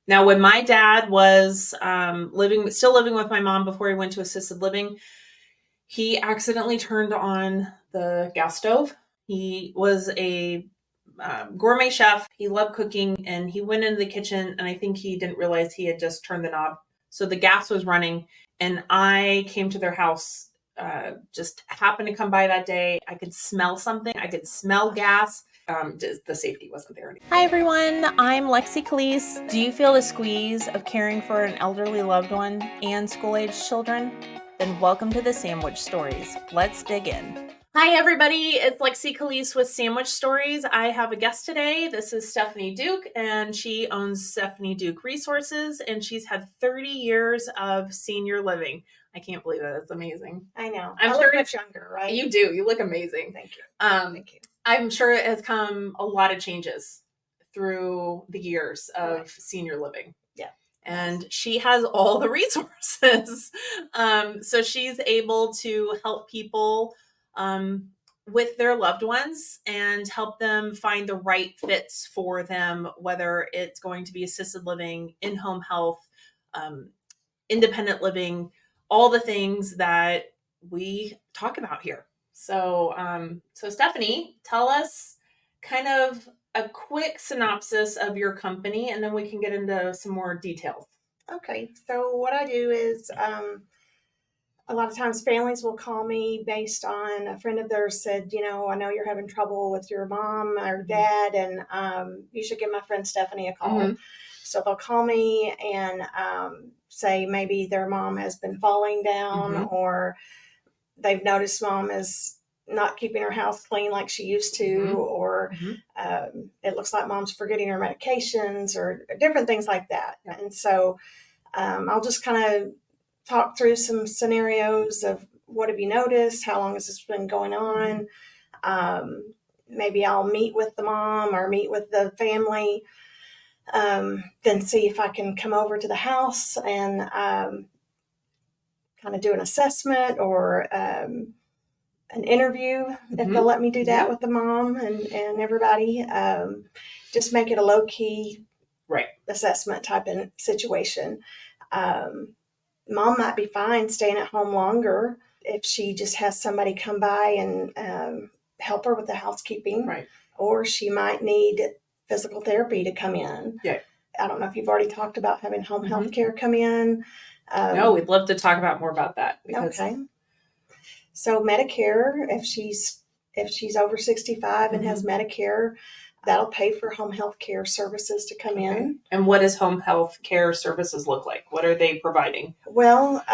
Now, when my dad was still living with my mom before he went to assisted living, he accidentally turned on the gas stove. He was a gourmet chef. He loved cooking, and he went into the kitchen, and I think he didn't realize he had just turned the knob. So the gas was running, and I came to their house, just happened to come by that day. I could smell something. I could smell gas. The safety wasn't there anymore. Hi, everyone. I'm Lexi Calise. Do you feel the squeeze of caring for an elderly loved one and school-aged children? Then welcome to the Sandwich Stories. Let's dig in. Hi, everybody. It's Lexi Calise with Sandwich Stories. I have a guest today. This is Stephanie Duke, and she owns Stephanie Duke Resources, and she's had 30 years of senior living. I can't believe it. That's amazing. I know. I'm sure it's younger, right? You do. You look amazing. Thank you. Thank you. I'm sure it has come a lot of changes through the years of senior living. Yeah. And she has all the resources. So she's able to help people with their loved ones and help them find the right fits for them, whether it's going to be assisted living, in-home health, independent living, all the things that we talk about here. So Stephanie, tell us kind of a quick synopsis of your company, and then we can get into some more details. Okay. So what I do is a lot of times families will call me based on a friend of theirs said, I know you're having trouble with your mom or dad, and you should give my friend Stephanie a call. Mm-hmm. So they'll call me and say maybe their mom has been falling down, mm-hmm. or they've noticed mom is not keeping her house clean like she used to, mm-hmm. or mm-hmm. It looks like mom's forgetting her medications or different things like that. Yeah. And so I'll just kind of talk through some scenarios of what have you noticed? How long has this been going on? Maybe I'll meet with the mom or meet with the family, then see if I can come over to the house and kind of do an assessment or an interview, mm-hmm. if they'll let me do that with the mom and everybody. Just make it a low-key assessment type of situation. Mom might be fine staying at home longer if she just has somebody come by and help her with the housekeeping. Right. Or she might need physical therapy to come in. Yeah. I don't know if you've already talked about having home mm-hmm. health care come in. No, we'd love to talk about more about that. Okay. So Medicare, if she's over 65 and mm-hmm. has Medicare, that'll pay for home health care services to come in. And what does home health care services look like? What are they providing? Well,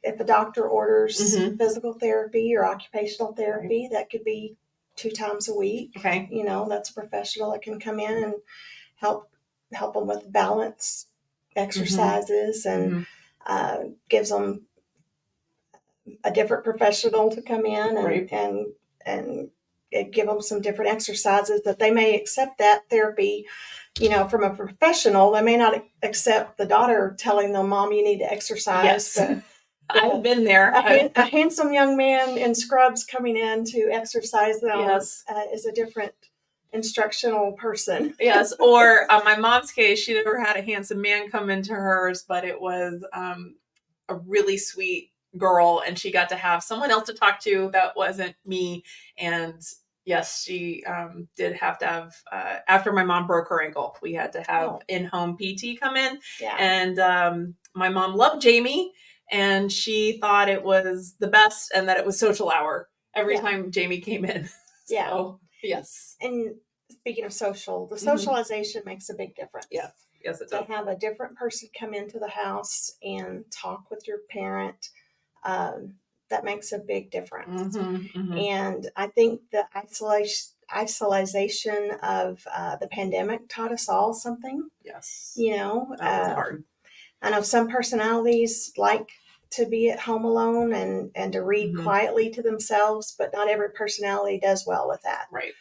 if a doctor orders mm-hmm. physical therapy or occupational therapy, that could be 2 times a week. Okay. That's a professional that can come in and help them with balance exercises, mm-hmm. and gives them a different professional to come in and give them some different exercises that they may accept that therapy, from a professional. They may not accept the daughter telling them, Mom, you need to exercise. Yes. I've been there. A handsome young man in scrubs coming in to exercise them yes. Is a different instructional person. Yes. Or my mom's case, she never had a handsome man come into hers, but it was a really sweet girl, and she got to have someone else to talk to that wasn't me. And yes, she did have to have, after my mom broke her ankle, we had to have in-home PT come in. Yeah. And my mom loved Jamie, and she thought it was the best and that it was social hour every time Jamie came in. Yeah. So, yes. And speaking of social, the socialization mm-hmm. makes a big difference. Yeah. Yes, it does. To have a different person come into the house and talk with your parent, that makes a big difference. Mm-hmm, mm-hmm. And I think the isolation of the pandemic taught us all something. Yes. That was hard. I know some personalities like to be at home alone and to read mm-hmm. quietly to themselves, but not every personality does well with that. Right.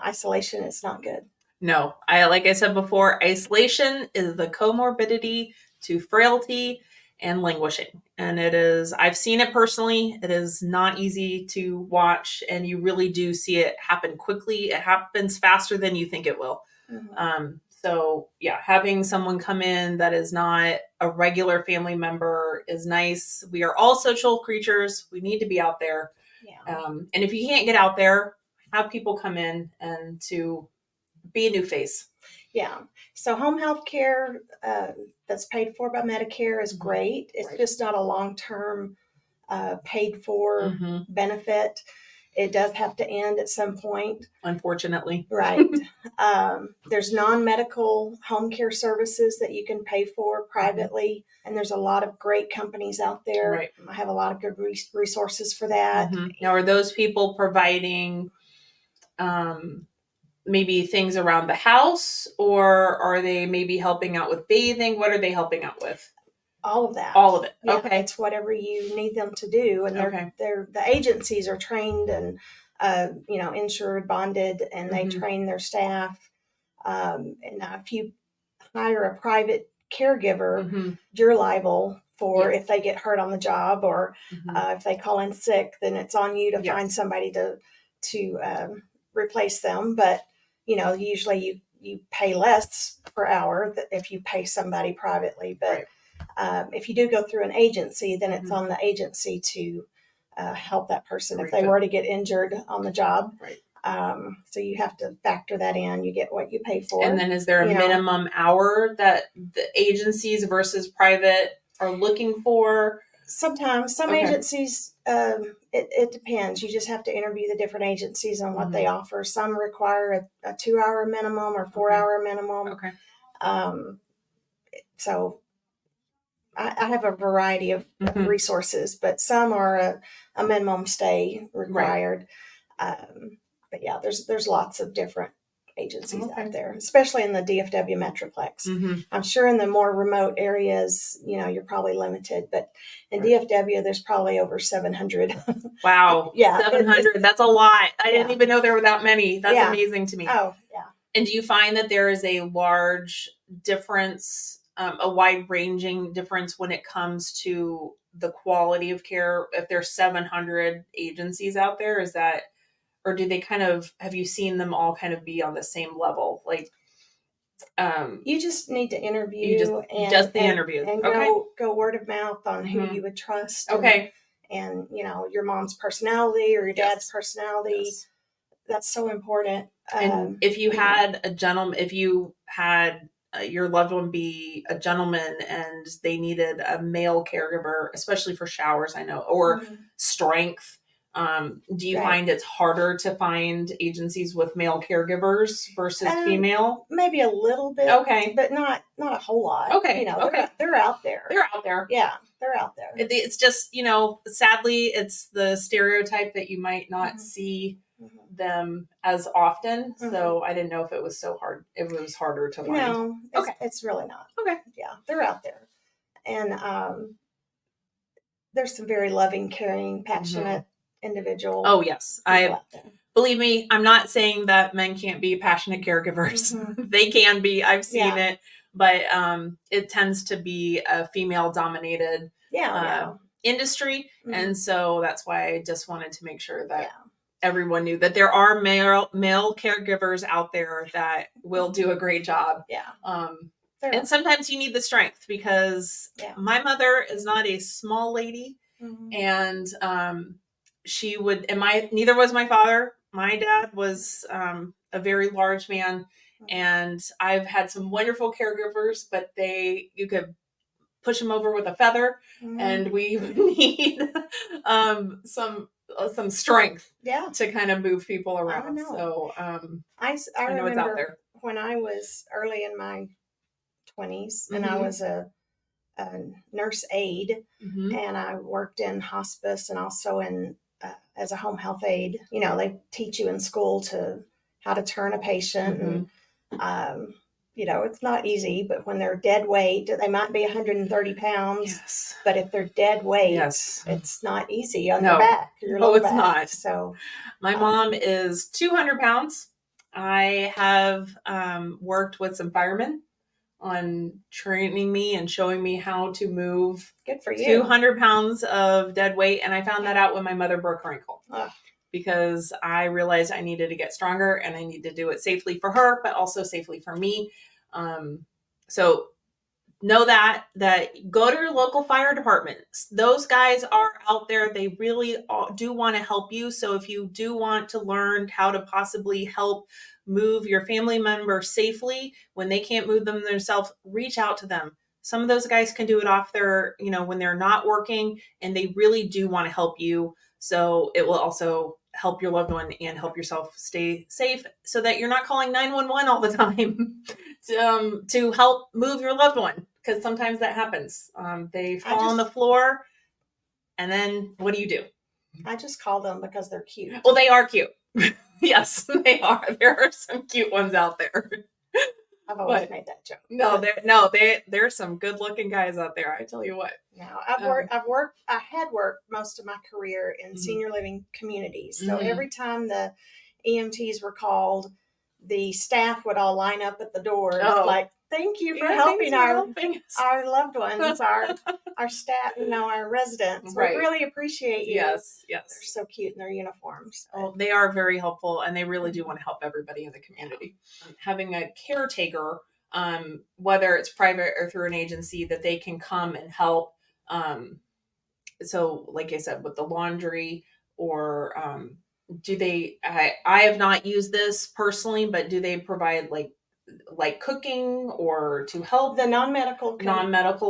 Isolation is not good. No, like I said before, isolation is the comorbidity to frailty and languishing. And it is, I've seen it personally. It is not easy to watch, and you really do see it happen quickly. It happens faster than you think it will. Mm-hmm. So yeah, having someone come in that is not a regular family member is nice. We are all social creatures. We need to be out there. Yeah. And if you can't get out there, have people come in and to be a new face. Yeah. So home health care that's paid for by Medicare is great. It's just not a long-term paid for benefit. It does have to end at some point. Unfortunately. Right. There's non-medical home care services that you can pay for privately. And there's a lot of great companies out there. Right. I have a lot of good resources for that. Now, are those people providing maybe things around the house, or are they maybe helping out with bathing? What are they helping out with? All of that. All of it. Yeah, Okay. it's whatever you need them to do. And they're the agencies are trained and, insured, bonded, and they train their staff. And now if you hire a private caregiver, you're liable for if they get hurt on the job or if they call in sick, then it's on you to find somebody to replace them. But, usually you pay less per hour if you pay somebody privately. But if you do go through an agency, then it's on the agency to help that person if they were to get injured on the job. Right. So you have to factor that in. You get what you pay for. And then is there a minimum hour that the agencies versus private are looking for? Sometimes some agencies, it depends. You just have to interview the different agencies on what they offer. Some require a 2-hour minimum or 4-hour minimum. Okay. So I have a variety of resources, but some are a minimum stay required. But yeah, there's lots of different agencies out there, especially in the DFW Metroplex. I'm sure in the more remote areas, you're probably limited, but in DFW, there's probably over 700. Wow. Yeah. 700. That's a lot. I didn't even know there were that many. That's amazing to me. Oh, yeah. And do you find that there is a large difference, a wide ranging difference when it comes to the quality of care? If there's 700 agencies out there, is that, or do they have you seen them all kind of be on the same level? Like, you just need to interview just the interviews and go word of mouth on who you would trust. And your mom's personality or your dad's personality. That's so important. And if you had if you had your loved one be a gentleman and they needed a male caregiver, especially for showers, I know, or strength, do you find it's harder to find agencies with male caregivers versus female? Maybe a little bit. Okay. But not a whole lot. Okay. They're out there. They're out there. Yeah, they're out there. It's just, sadly, it's the stereotype that you might not see them as often. So I didn't know if it was so hard. If it was harder to find. No, it's really not. Okay. Yeah, they're out there. And there's some very loving, caring, passionate individuals. Oh, yes. Believe me, I'm not saying that men can't be passionate caregivers. They can be. I've seen it. But it tends to be a female-dominated industry. And so that's why I just wanted to make sure that everyone knew that there are male caregivers out there that will do a great job. Yeah. And sometimes you need the strength because my mother is not a small lady. And she would, and neither was my father. My dad was a very large man. And I've had some wonderful caregivers, but you could push them over with a feather, and we would need some strength to kind of move people around. So I know it's out there. When I was early in my 20s and I was a nurse aide and I worked in hospice and also in as a home health aide. They teach you in school how to turn a patient and it's not easy, but when they're dead weight, they might be 130 pounds, but if they're dead weight, it's not easy on their back. It's not. So my mom is 200 pounds. I have worked with some firemen on training me and showing me how to move. Good for you. 200 pounds of dead weight. And I found that out when my mother broke her ankle. Because I realized I needed to get stronger and I need to do it safely for her, but also safely for me. So know that go to your local fire department. Those guys are out there. They really do want to help you. So if you do want to learn how to possibly help move your family member safely when they can't move them themselves, reach out to them. Some of those guys can do it off their, when they're not working, and they really do want to help you. So it will also help your loved one and help yourself stay safe, so that you're not calling 911 all the time to help move your loved one, because sometimes that happens. They fall on the floor, and then what do you do? I just call them because they're cute. Well, they are cute. Yes, they are. There are some cute ones out there. I've always made that joke. There's some good looking guys out there. I tell you what. No, I had worked most of my career in senior living communities. So every time the EMTs were called, the staff would all line up at the door, like, thank you for helping our loved ones, our staff, our residents. Right. We really appreciate you. Yes. They're so cute in their uniforms. Oh, they are very helpful, and they really do want to help everybody in the community. Having a caretaker, whether it's private or through an agency, that they can come and help. So like I said, with the laundry, or do they, I have not used this personally, but do they provide like cooking or to help? The non-medical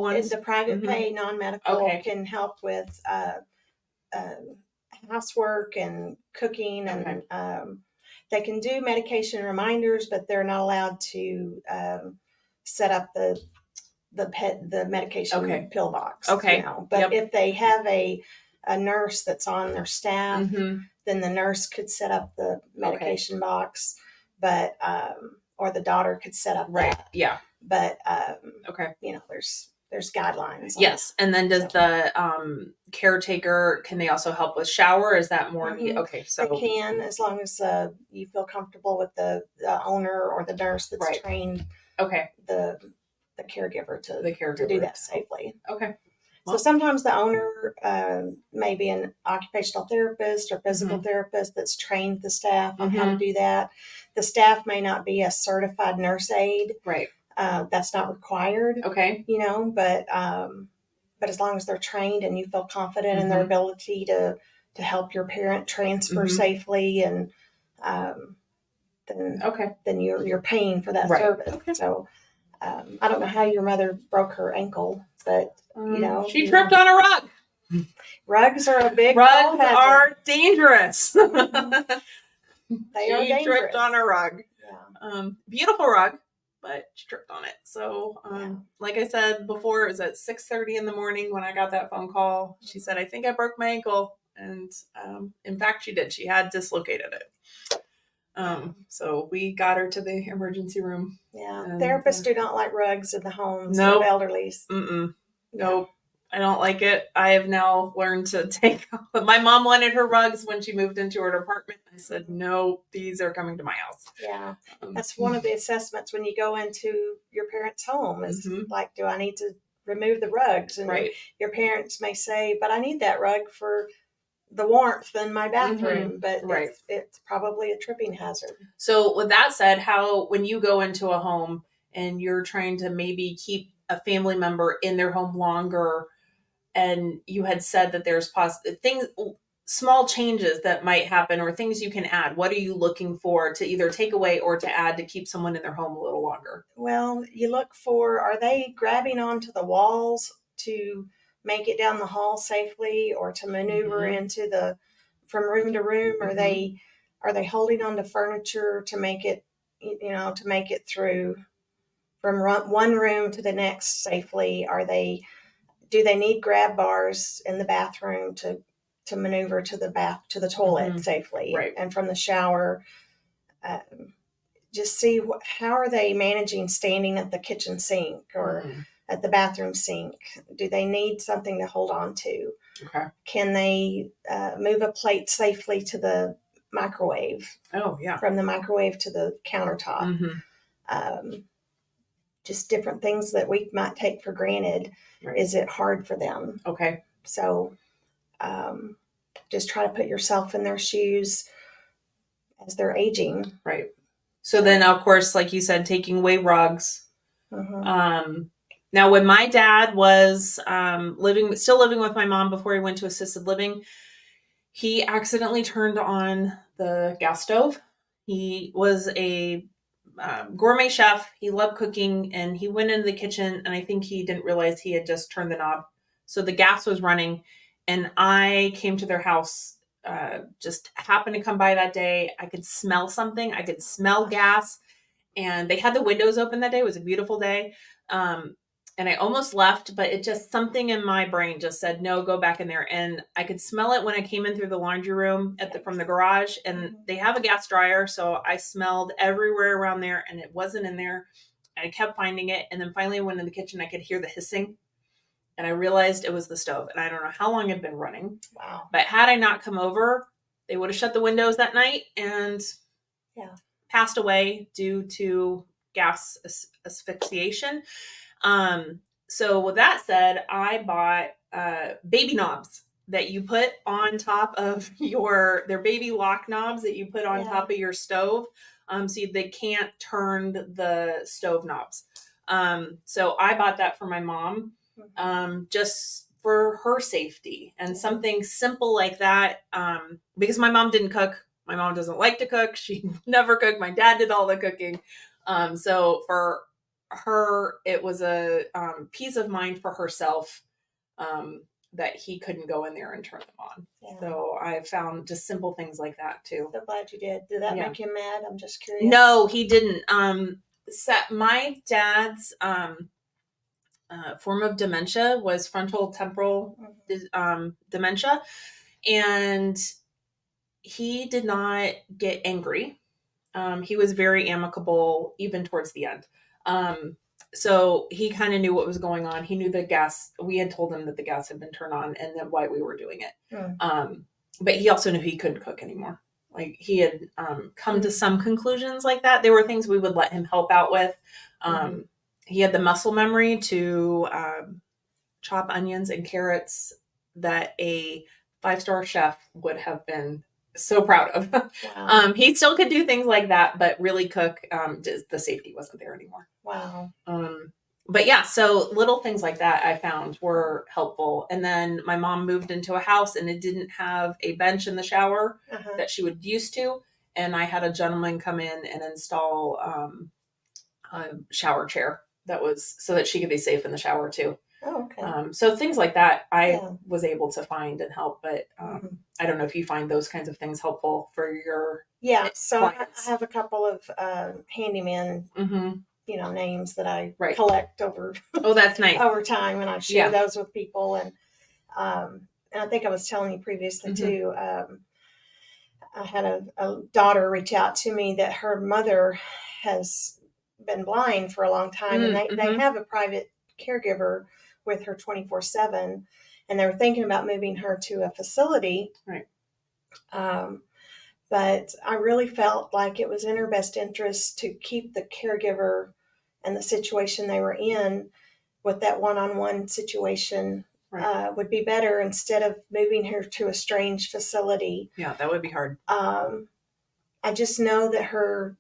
ones? The private pay non-medical can help with housework and cooking, and they can do medication reminders, but they're not allowed to set up the medication pill box. But if they have a nurse that's on their staff, then the nurse could set up the medication box, but or the daughter could set up that. Yeah. But there's guidelines. Yes. And then does the caretaker, can they also help with shower? Is that more okay? So they can, as long as you feel comfortable with the owner or the nurse that's trained. The caregiver to do that safely. Okay. So sometimes the owner may be an occupational therapist or physical therapist that's trained the staff on how to do that. The staff may not be a certified nurse aide. Right. That's not required. Okay. But as long as they're trained and you feel confident in their ability to help your parent transfer safely, and then you're paying for that service. Okay. So I don't know how your mother broke her ankle, but she tripped on a rug. Rugs are a big rugs are dangerous. They are dangerous. She tripped on a rug. Yeah. Beautiful rug, but she tripped on it. So, like I said before, it was at 6:30 in the morning when I got that phone call. She said, "I think I broke my ankle," and in fact, she did. She had dislocated it. So we got her to the emergency room. Yeah. Therapists do not like rugs in the homes of elderlies. Nope. I don't like it. I have now learned to take, my mom wanted her rugs when she moved into her apartment. I said, no, these are coming to my house. Yeah. That's one of the assessments when you go into your parents' home is like, do I need to remove the rugs? And your parents may say, but I need that rug for the warmth in my bathroom, but it's probably a tripping hazard. So with that said, when you go into a home and you're trying to maybe keep a family member in their home longer, and you had said that there's small changes that might happen or things you can add, what are you looking for to either take away or to add to keep someone in their home a little longer? Well, you look for, are they grabbing onto the walls to make it down the hall safely, or to maneuver into from room to room? Are they holding on to furniture to make it, to make it through from one room to the next safely? Do they need grab bars in the bathroom to maneuver to the toilet safely? Right. And from the shower, just see how are they managing standing at the kitchen sink or at the bathroom sink? Do they need something to hold on to? Okay. Can they move a plate safely to the microwave? Oh, yeah. From the microwave to the countertop. Just different things that we might take for granted. Right. Is it hard for them? Okay. So just try to put yourself in their shoes as they're aging. Right. So then, of course, like you said, taking away rugs. Now, when my dad was still living with my mom before he went to assisted living, he accidentally turned on the gas stove. He was a gourmet chef. He loved cooking, and he went into the kitchen, and I think he didn't realize he had just turned the knob. So the gas was running, and I came to their house, just happened to come by that day. I could smell something. I could smell gas, and they had the windows open that day. It was a beautiful day. And I almost left, but it just, something in my brain just said, no, go back in there. And I could smell it when I came in through the laundry room from the garage, and they have a gas dryer. So I smelled everywhere around there, and it wasn't in there. I kept finding it. And then finally I went in the kitchen. I could hear the hissing, and I realized it was the stove. And I don't know how long it had been running. Wow. But had I not come over, they would have shut the windows that night and passed away due to gas asphyxiation. So with that said, I bought baby knobs that you put on top of their baby lock knobs that you put on top of your stove. So they can't turn the stove knobs. So I bought that for my mom, just for her safety, and something simple like that. Because my mom didn't cook. My mom doesn't like to cook. She never cooked. My dad did all the cooking. So for her, it was a peace of mind for herself, that he couldn't go in there and turn them on. So I found just simple things like that too. So glad you did. Did that make him mad? I'm just curious. No, he didn't. My dad's form of dementia was frontal temporal dementia, and he did not get angry. He was very amicable even towards the end. So he kind of knew what was going on. He knew the gas, we had told him that the gas had been turned on and then why we were doing it. But he also knew he couldn't cook anymore. Like, he had come to some conclusions like that. There were things we would let him help out with. He had the muscle memory to chop onions and carrots that a 5-star chef would have been so proud of. Wow. He still could do things like that, but really cook, the safety wasn't there anymore. Wow. But yeah, so little things like that I found were helpful. And then my mom moved into a house, and it didn't have a bench in the shower that she would used to. And I had a gentleman come in and install a shower chair that was so that she could be safe in the shower too. Oh, okay. So things like that I was able to find and help, but I don't know if you find those kinds of things helpful for your so clients. I have a couple of handyman names that I collect over that's nice. over time, and I share those with people, and I think I was telling you previously too, I had a daughter reach out to me that her mother has been blind for a long time, and they have a private caregiver with her 24/7, and they were thinking about moving her to a facility. Right. But I really felt like it was in her best interest to keep the caregiver and the situation they were in with that one-on-one situation would be better instead of moving her to a strange facility. Yeah, that would be hard. I just know that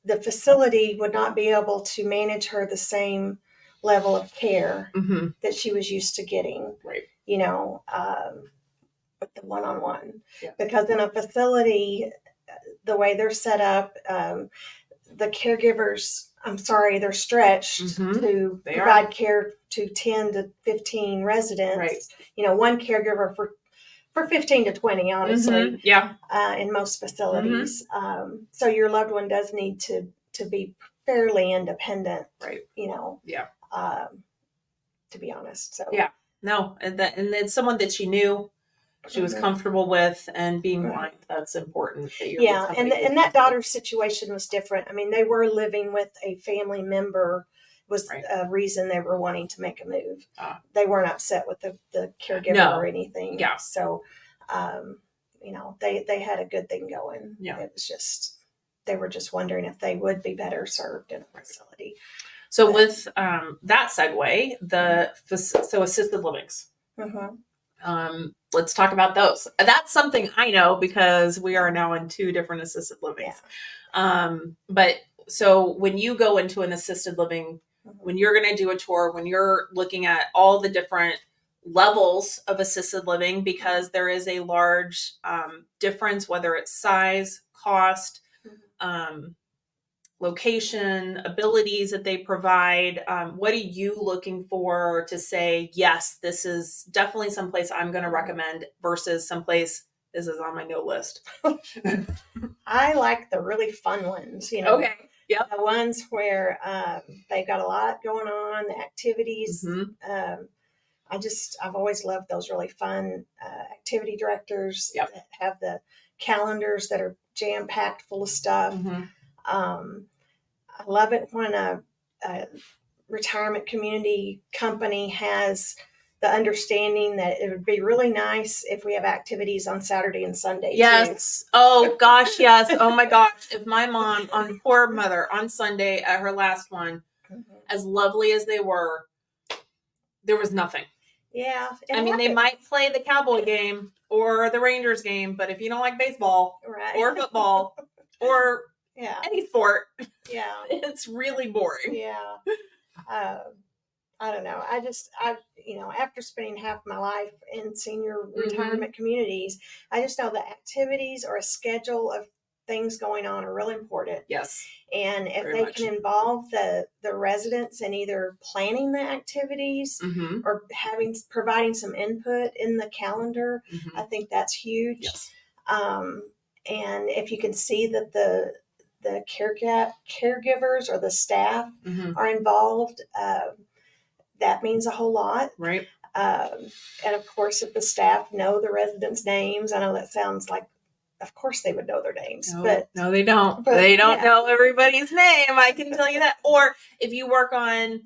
the facility would not be able to manage her the same level of care that she was used to getting, with the one-on-one. Yeah. Because in a facility, the way they're set up, the caregivers, they're stretched to provide care to 10 to 15 residents. Right. One caregiver for 15 to 20, honestly. Yeah. In most facilities. So your loved one does need to be fairly independent. Right. To be honest. So yeah. No, and then someone that she knew, she was comfortable with, and being blind, that's important. That and that daughter's situation was different. I mean, they were living with a family member, was a reason they were wanting to make a move. They weren't upset with the caregiver or anything. Yeah. So, they had a good thing going. Yeah. It was just, they were just wondering if they would be better served in a facility. So with that segue, so assisted livings. Let's talk about those. That's something I know because we are now in 2 different assisted livings. Yeah. But so when you go into an assisted living, when you're going to do a tour, when you're looking at all the different levels of assisted living, because there is a large difference, whether it's size, cost, location, abilities that they provide. What are you looking for to say, yes, this is definitely someplace I'm going to recommend versus someplace this is on my no list? I like the really fun ones, you know. Okay. Yeah. The ones where they've got a lot going on, the activities. I've always loved those really fun activity directors that have the calendars that are jam packed full of stuff. I love it when a retirement community company has the understanding that it would be really nice if we have activities on Saturday and Sunday. Yes. Too. Oh gosh, yes. Oh my gosh. If my mom, on poor mother, on Sunday at her last one, as lovely as they were, there was nothing. Yeah. I mean, they might play the Cowboy game or the Rangers game, but if you don't like baseball or football or any sport, it's really boring. Yeah. I don't know. After spending half my life in senior retirement communities, I just know that activities or a schedule of things going on are really important. Yes. And if they can involve the residents in either planning the activities or providing some input in the calendar, I think that's huge. Yes. And if you can see that the caregivers or the staff are involved, that means a whole lot. Right. And of course, if the staff know the residents' names, I know that sounds like, of course they would know their names. No, they don't. They don't know everybody's name. I can tell you that. Or if you work on,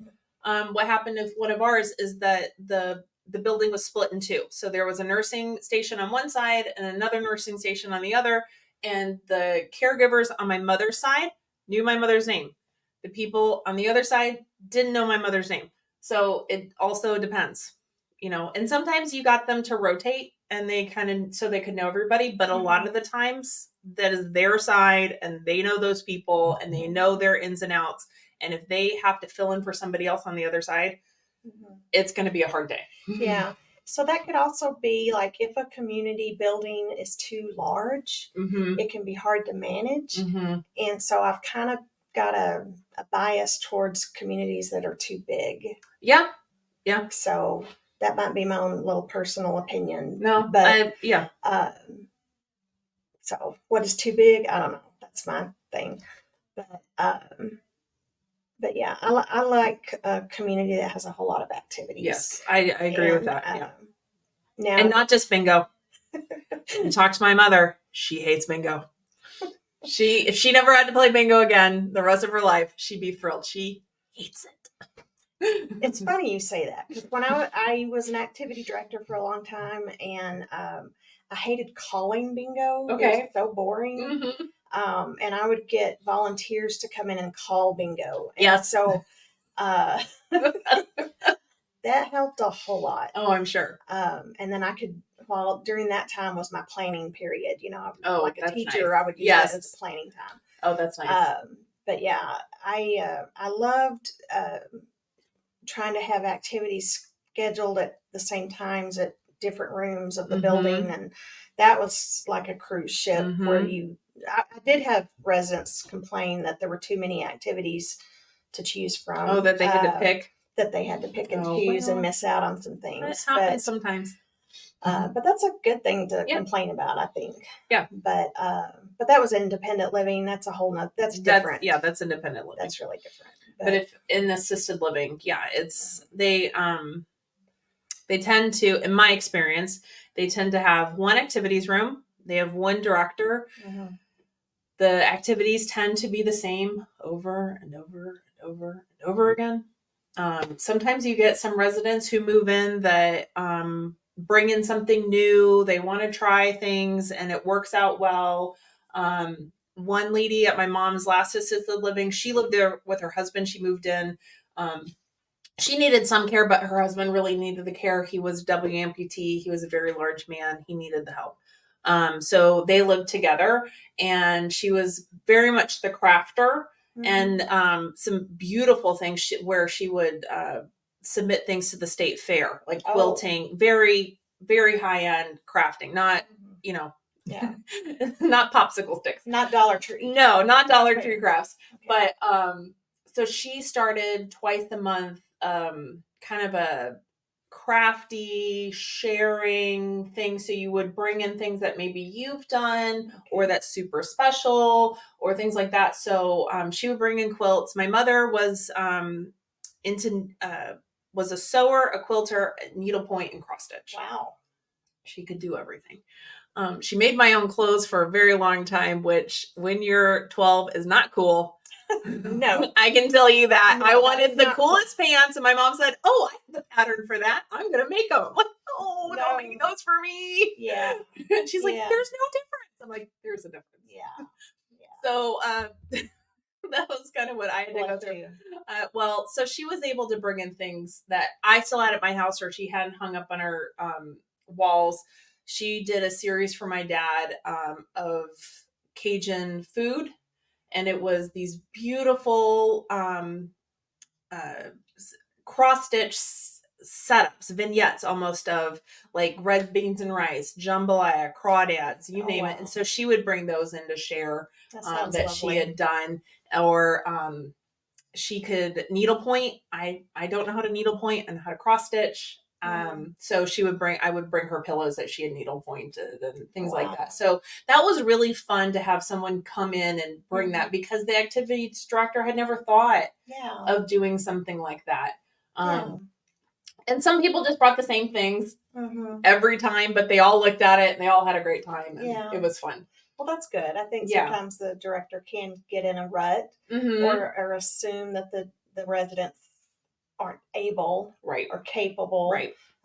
what happened with one of ours is that the building was split in two. So there was a nursing station on one side and another nursing station on the other. And the caregivers on my mother's side knew my mother's name. The people on the other side didn't know my mother's name. So it also depends, and sometimes you got them to rotate and they so they could know everybody. But a lot of the times that is their side and they know those people and they know their ins and outs. And if they have to fill in for somebody else on the other side, it's going to be a hard day. Yeah. So that could also be like if a community building is too large, it can be hard to manage. And so I've kind of got a bias towards communities that are too big. Yeah. Yeah. So that might be my own little personal opinion. No, but yeah. So what is too big? I don't know. That's my thing. But yeah, I like a community that has a whole lot of activities. Yes, I agree with that. Yeah. Now, and not just bingo. And talk to my mother. She hates bingo. If she never had to play bingo again the rest of her life, she'd be thrilled. She hates it. It's funny you say that because when I was an activity director for a long time, and I hated calling bingo. Okay. It was so boring. And I would get volunteers to come in and call bingo. And so that helped a whole lot. Oh, I'm sure. And then I could, during that time was my planning period, like a teacher, nice. I would use that as planning time. Oh, that's nice. But yeah, I loved trying to have activities scheduled at the same times at different rooms of the building. And that was like a cruise ship where I did have residents complain that there were too many activities to choose from. Oh, that they had to pick? That they had to pick and choose and miss out on some things. That happens sometimes. But that's a good thing to complain about, I think. Yeah. But that was independent living. That's a whole nother, that's different. That's independent living. That's really different. But if in assisted living, they tend to, in my experience, they tend to have one activities room. They have one director. The activities tend to be the same over and over and over and over again. Sometimes you get some residents who move in that bring in something new. They want to try things and it works out well. One lady at my mom's last assisted living, she lived there with her husband. She moved in. She needed some care, but her husband really needed the care. He was double amputee. He was a very large man. He needed the help. So they lived together and she was very much the crafter and some beautiful things where she would submit things to the state fair, like quilting, very, very high end crafting, not, you know, not popsicle sticks, not Dollar Tree. No, not Dollar Tree crafts. Okay. But so she started twice a month, kind of a crafty sharing thing. So you would bring in things that maybe you've done or that's super special or things like that. So she would bring in quilts. My mother was into was a sewer, a quilter, needlepoint, and cross stitch. Wow. She could do everything. She made my own clothes for a very long time, which when you're 12 is not cool. No. I can tell you that. No, I wanted the coolest pants, and my mom said, "Oh, I have the pattern for that. I'm going to make them." I'm like, "Oh, no. Don't make those for me." Yeah. And she's like, "There's no difference." I'm like, "There's a difference." Yeah. So that was kind of what I had to go through. Well, so she was able to bring in things that I still had at my house or she hadn't hung up on her walls. She did a series for my dad of Cajun food, and it was these beautiful cross-stitch setups, vignettes almost of like red beans and rice, jambalaya, crawdads, you name it. And so she would bring those in to share that she had done, or she could needlepoint. I don't know how to needlepoint and how to cross stitch. So I would bring her pillows that she had needle pointed and things like that. So that was really fun to have someone come in and bring that, because the activities director had never thought of doing something like that. And some people just brought the same things every time, but they all looked at it and they all had a great time. And it was fun. Well, that's good. I think sometimes the director can get in a rut or assume that the residents aren't able or capable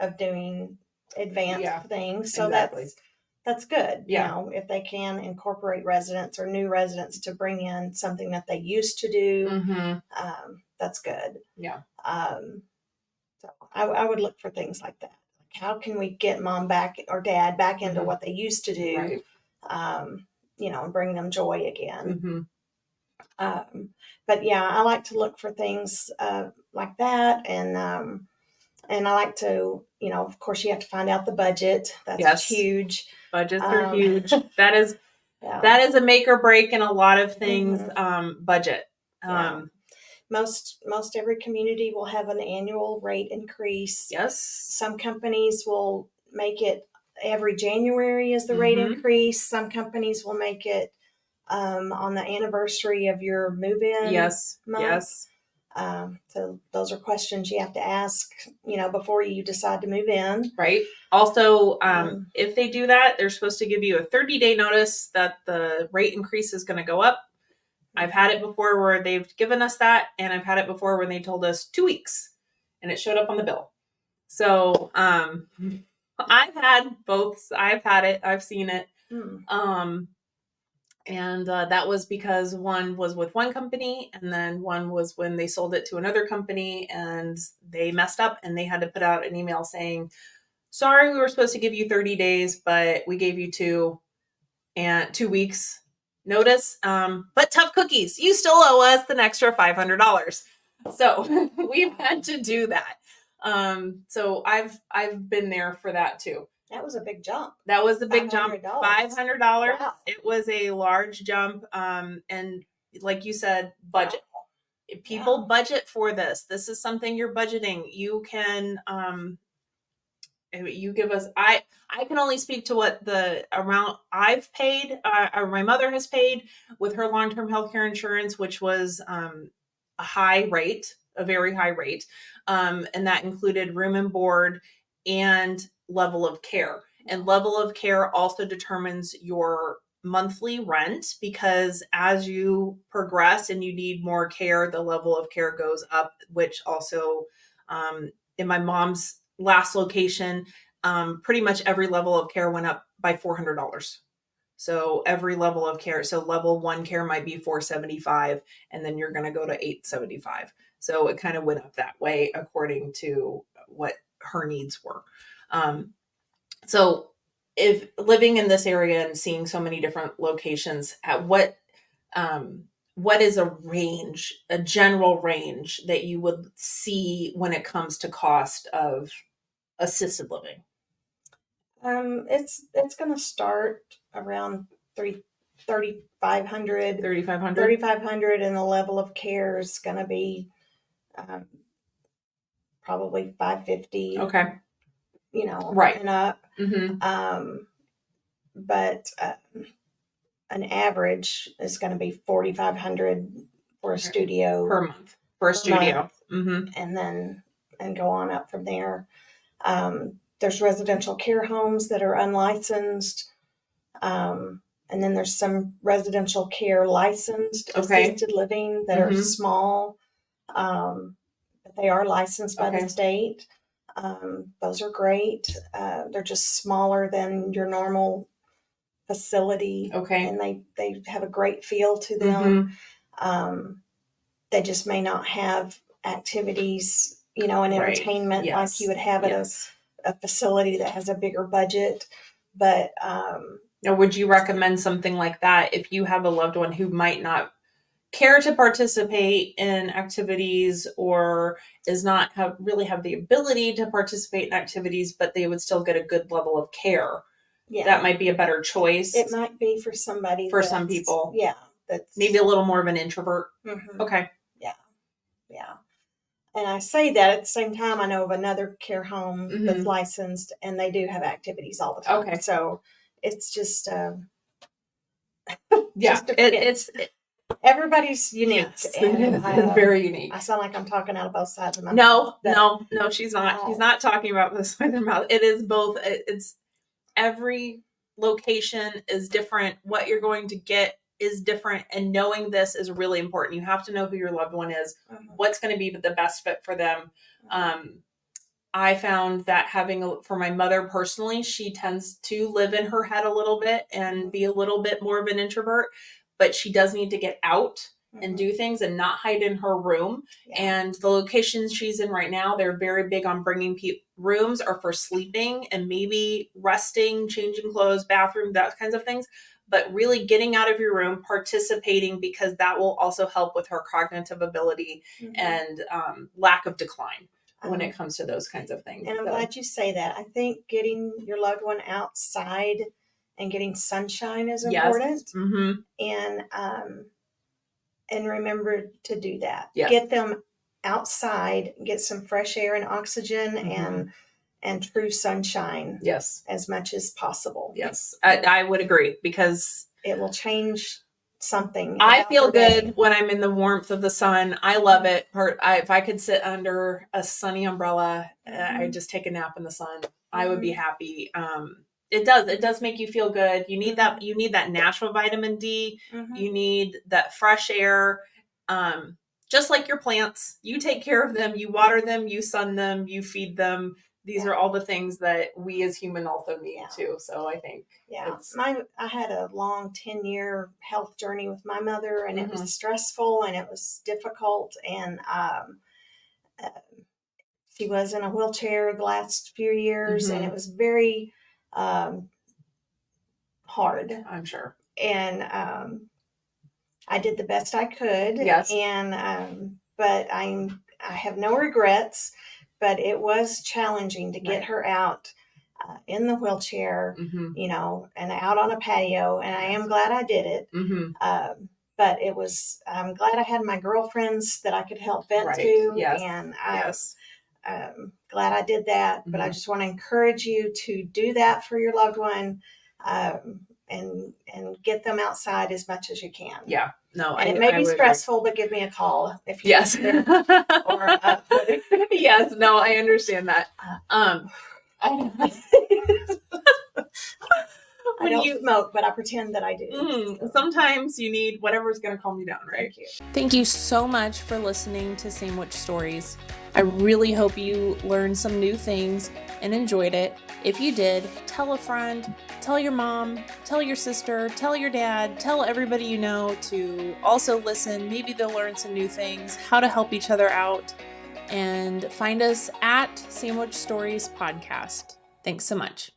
of doing advanced things. So that's good. You know, if they can incorporate residents or new residents to bring in something that they used to do, that's good. Yeah. So I would look for things like that. Like, how can we get mom back or dad back into what they used to do? You know, and bring them joy again. But yeah, I like to look for things like that, and I like to, you know, of course, you have to find out the budget. That's huge. Budgets are huge. That is a make or break in a lot of things. Budget. Most every community will have an annual rate increase. Yes. Some companies will make it every January as the rate increase. Some companies will make it on the anniversary of your move-in month. Yes. So those are questions you have to ask, you know, before you decide to move in. Right. Also, if they do that, they're supposed to give you a 30-day notice that the rate increase is going to go up. I've had it before where they've given us that, and I've had it before when they told us 2 weeks and it showed up on the bill. So I've had both. I've had it. I've seen it. And that was because one was with one company, and then one was when they sold it to another company and they messed up and they had to put out an email saying, "Sorry, we were supposed to give you 30 days, but we gave you 2 weeks notice. But tough cookies, you still owe us an extra $500. So we've had to do that. So I've been there for that too. That was a big jump. That was a big jump. $500. Wow. It was a large jump. And like you said, budget. People budget for this. This is something you're budgeting. You can, you give us, I can only speak to what the amount I've paid, or my mother has paid with her long-term healthcare insurance, which was a high rate, a very high rate. And that included room and board and level of care. And level of care also determines your monthly rent, because as you progress and you need more care, the level of care goes up, which also, in my mom's last location, pretty much every level of care went up by $400. So every level of care, so level 1 care might be $475, and then you're going to go to $875. So it kind of went up that way according to what her needs were. So if living in this area and seeing so many different locations, what what is a general range that you would see when it comes to cost of assisted living? It's going to start around 3,500, 3,500? 3,500, and the level of care is going to be um, probably 550. Okay. Right, and up. Mm-hmm. But an average is going to be 4,500 for a studio per month for a studio. Mm-hmm. And go on up from there. There's residential care homes that are unlicensed. And then there's some residential care licensed assisted living that are small. But they are licensed by the state. Those are great. They're just smaller than your normal facility. And they have a great feel to them. They just may not have activities, and entertainment like you would have at a facility that has a bigger budget. But now, would you recommend something like that if you have a loved one who might not care to participate in activities or is not really have the ability to participate in activities, but they would still get a good level of care? Yeah, that might be a better choice. It might be for somebody. For some people. Yeah. That's maybe a little more of an introvert. Mm-hmm. Okay. Yeah. And I say that at the same time, I know of another care home that's licensed, and they do have activities all the time. Okay. So it's just, it's everybody's unique. Yes, it's very unique. I sound like I'm talking out of both sides of my mouth. No, she's not. She's not talking about this side of her mouth. It is both. It's every location is different. What you're going to get is different, and knowing this is really important. You have to know who your loved one is, what's going to be the best fit for them. I found that for my mother personally, she tends to live in her head a little bit and be a little bit more of an introvert, but she does need to get out and do things and not hide in her room. Yeah. And the locations she's in right now, they're very big on bringing rooms are for sleeping and maybe resting, changing clothes, bathroom, that kinds of things. But really getting out of your room, participating, because that will also help with her cognitive ability and lack of decline when it comes to those kinds of things. And I'm glad you say that. I think getting your loved one outside and getting sunshine is important. Yes. And remember to do that. Yes. Get them outside, get some fresh air and oxygen and true sunshine. Yes. As much as possible. Yes. I would agree, because it will change something. I feel good when I'm in the warmth of the sun. I love it. If I could sit under a sunny umbrella, I'd just take a nap in the sun. I would be happy. It does make you feel good. You need that natural vitamin D. You need that fresh air. Just like your plants, you take care of them, you water them, you sun them, you feed them. These are all the things that we as humans also need too. So I think I had a long 10-year health journey with my mother, and it was stressful and it was difficult. And she was in a wheelchair the last few years, and it was very hard, I'm sure. And I did the best I could. Yes. And but I have no regrets. But it was challenging to get her out in the wheelchair, and out on a patio. And I am glad I did it. But I'm glad I had my girlfriends that I could help vent to. Yes. And I'm glad I did that. But I just want to encourage you to do that for your loved one, and get them outside as much as you can. Yeah. No, and it may be stressful, but give me a call if you yes. Or yes. No, I understand that. I don't smoke, but I pretend that I do. Sometimes you need whatever's going to calm you down, right? Thank you so much for listening to Sandwich Stories. I really hope you learned some new things and enjoyed it. If you did, tell a friend, tell your mom, tell your sister, tell your dad, tell everybody you know to also listen. Maybe they'll learn some new things, how to help each other out, and find us at Sandwich Stories Podcast. Thanks so much.